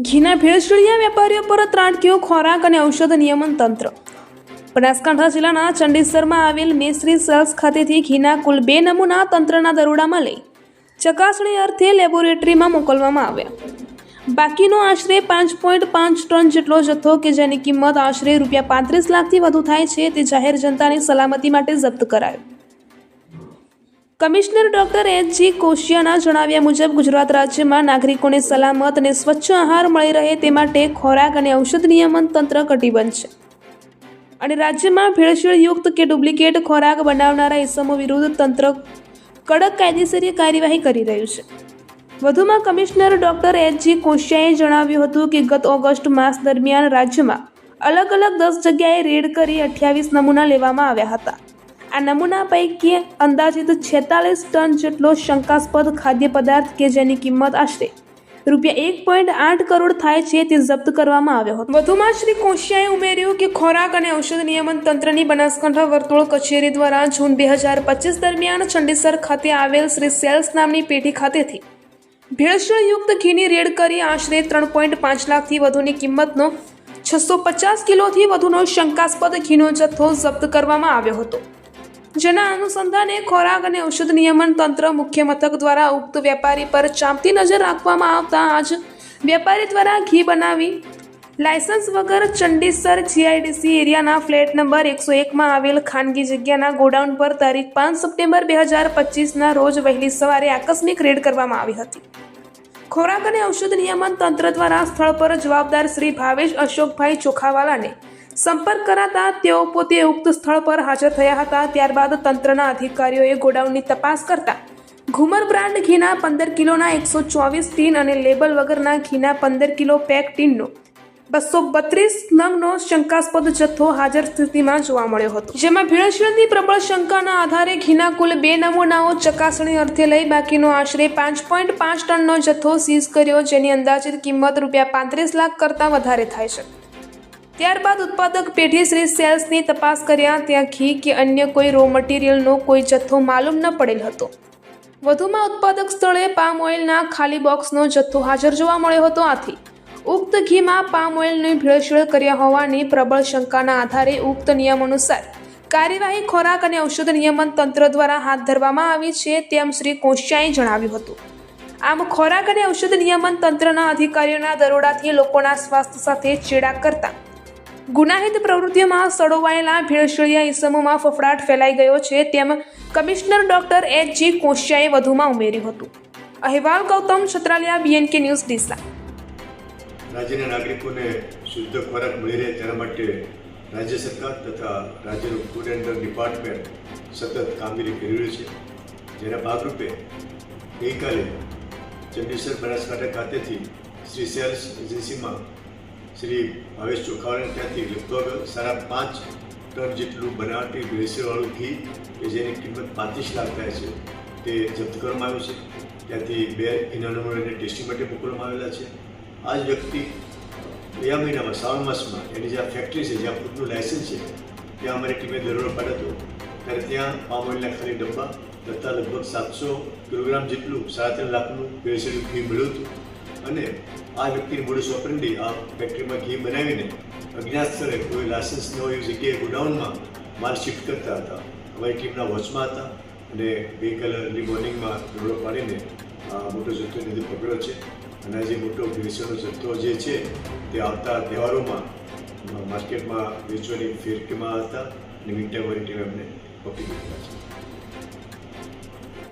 ઘીના ભેળસેળિયા વેપારીઓ પર ત્રાટક્યો ખોરાક અને ઔષધ નિયમન તંત્ર। બનાસકાંઠા જિલ્લાના ચંડીસરમાં આવેલ મેશ્રી સેલ્સ ખાતેથી ઘીના કુલ 2 નમૂના તંત્રના દરોડામાં લઈ ચકાસણી અર્થે લેબોરેટરીમાં મોકલવામાં આવ્યા। બાકીનો આશરે 5.5 ટન જેટલો જથ્થો કે જેની કિંમત આશરે ₹35 લાખથી વધુ થાય છે તે જાહેર જનતાની સલામતી માટે જપ્ત કરાયો। Commissioner doctor એચ.જી. કોશિયાના જણાવ્યા મુજબ ગુજરાત રાજ્યમાં નાગરિકોને સલામત અને સ્વચ્છ આહાર મળી રહે તે માટે ખોરાક અને ઔષધ નિયમન તંત્ર કટિબદ્ધ છે અને રાજ્યમાં ભેળસેળયુક્ત કે ડુપ્લિકેટ ખોરાક બનાવનારા ઇસમો વિરુદ્ધ તંત્ર કડક કાયદેસરી કાર્યવાહી કરી રહ્યું છે। વધુમાં કમિશનર ડોક્ટર એચ.જી. કોશિયાએ જણાવ્યું હતું કે ગત ઓગસ્ટ માસ દરમિયાન રાજ્યમાં અલગ અલગ 10 જગ્યાએ રેડ કરી 28 નમૂના લેવામાં આવ્યા હતા। આ નમૂના પૈકી અંદાજિત 46 ટન જેટલો શંકાસ્પદ ખાદ્ય પદાર્થ કે જેની કિંમત આશરે ₹1.8 કરોડ થાય છે તે જપ્ત કરવામાં આવ્યો હતો। વધુમાં શ્રી કોશિયાએ ઉમેર્યું કે ખોરાક અને ઔષધ નિયમન તંત્રની બનાસકાંઠા વર્તુળ કચેરી દ્વારા જૂન 2025 દરમિયાન ચંડીસર ખાતે આવેલ શ્રી સેલ્સ નામની પેઢી ખાતેથી ભેળસેળયુક્ત ઘીની રેડ કરી આશરે 3.5 લાખથી વધુની કિંમતનો 650 કિલોથી વધુનો શંકાસ્પદ ઘીનો જથ્થો જપ્ત કરવામાં આવ્યો હતો। જેના અનુસંધાને ખોરાક અને ઔષધ નિયમન તંત્ર મુખ્ય મથક દ્વારા ઉક્ત વેપારી પર ચાંપતી નજર રાખવામાં આવતા આજ વેપારી દ્વારા ઘી બનાવી લાયસન્સ વગર ચંડીસર જીઆઈડીસી એરિયાના ફ્લેટ નંબર 101માં આવેલ ખાનગી જગ્યાના ગોડાઉન પર તારીખ 5 સપ્ટેમ્બર 2025ના રોજ વહેલી સવારે આકસ્મિક રેડ કરવામાં આવી હતી। ખોરાક અને ઔષધ નિયમન તંત્ર દ્વારા સ્થળ પર જવાબદાર શ્રી ભાવેશ અશોકભાઈ ચોખાવાલાને સંપર્ક કરાતા તેઓ પોતે ઉક્ત સ્થળ પર હાજર થયા હતા। ત્યારબાદ તંત્રના અધિકારીઓએ ગોડાઉનની તપાસ કરતા ઘુમર બ્રાન્ડ ઘીના 15 કિલોના 124 ટીન અને લેબલ વગરના ઘીના 15 કિલો પેક ટીનનો 232 નંગનો શંકાસ્પદ જથ્થો હાજર સ્થિતિમાં જોવા મળ્યો હતો। જેમાં ભેળસેળની પ્રબળ શંકાના આધારે ઘીના કુલ 2 નમૂનાઓ ચકાસણી અર્થે લઈ બાકીનો આશરે 5.5 ટનનો જથ્થો સીઝ કર્યો જેની અંદાજિત કિંમત ₹35 લાખ કરતાં વધારે થાય છે। ત્યારબાદ ઉત્પાદક પેઢી શ્રી સેલ્સની તપાસ કર્યા ત્યાં ઘી કે અન્ય કોઈ રો મટીરિયલનો કોઈ જથ્થો માલુમ ન પડેલ હતો। વધુમાં ઉત્પાદક સ્થળે પામ ઓઇલના ખાલી બોક્સનો જથ્થો હાજર જોવા મળ્યો હતો। આથી ઉક્ત ઘીમાં પામ ઓઇલની ભેળસેળ કર્યા હોવાની પ્રબળ શંકાના આધારે ઉક્ત નિયમ અનુસાર કાર્યવાહી ખોરાક અને ઔષધ નિયમન તંત્ર દ્વારા હાથ ધરવામાં આવી છે તેમ શ્રી કોશિયાએ જણાવ્યું હતું। આમ ખોરાક અને ઔષધ નિયમન તંત્રના અધિકારીઓના દરોડાથી લોકોના સ્વાસ્થ્ય સાથે ચેડા કરતા ગુનાહિત પ્રવૃત્તિઓમાં સડોવાયેલા ભેળસેળિયા ઇસમોમાં ફફડાટ ફેલાઈ ગયો છે તેમ કમિશનર ડોક્ટર એચ.જી. કોશિયાએ વધુમાં ઉમેર્યું હતું। અહેવાલ ગૌતમ છત્રાલિયા, BNK ન્યૂઝ, ડીસા। રાજ્યના નાગરિકોને શુદ્ધ ખોરાક મળી રહે તેના માટે રાજ્ય સરકાર તથા રાજ્યનું ફૂડ એન્ડ ડ્રગ ડિપાર્ટમેન્ટ સતત કામગીરી કરી રહ્યું છે। જેના ભાગરૂપે ગઈકાલે ચંડીસર બનાસકાંઠા ખાતેથી શ્રી સેલ્સ એજન્સીમાં શ્રી ભાવેશ ચોખાવાલા ત્યાંથી લગભગ 5.5 ટન જેટલું બનાવટી ભેળસેળવાળું ઘી કે જેની કિંમત 35 લાખ થાય છે તે જપ્ત કરવામાં આવ્યું છે। ત્યાંથી 2 ઘીના નમૂનાને ટેસ્ટિંગ માટે મોકલવામાં આવેલા છે। આ જ વ્યક્તિ ગયા મહિનામાં શ્રાવણ માસમાં એની જે ફેક્ટરી છે જ્યાં ફૂડનું લાયસન્સ છે ત્યાં અમારી ટીમે દરોડો પાડ્યો હતો ત્યારે ત્યાં પામ ઓઇલના ખાલી ડબ્બા તથા લગભગ 700 કિલોગ્રામ જેટલું 3.5 લાખનું ભેળસેળિયું ઘી મળ્યું હતું અને આ વ્યક્તિની મોડસ ઓપરેન્ડી આ ફેક્ટરીમાં ઘી બનાવીને અજ્ઞાત સ્થળે કોઈ લાયસન્સ ન હોય એવી જગ્યાએ ગોડાઉનમાં માલ શિફ્ટ કરતા હતા। અમારી ટીમના વોચમાં હતા અને ગઈકાલે અર્લી મોર્નિંગમાં દરોડો પાડીને આ મોટો જથ્થો એને પકડ્યો છે અને જે મોટો ભેળસેળનો જથ્થો જે છે તે આવતા તહેવારોમાં માર્કેટમાં વેચવાની ફેરકીમાં હતા અને મીન ટાઈમ અમારી ટીમે અમને પકડી લીધા છે।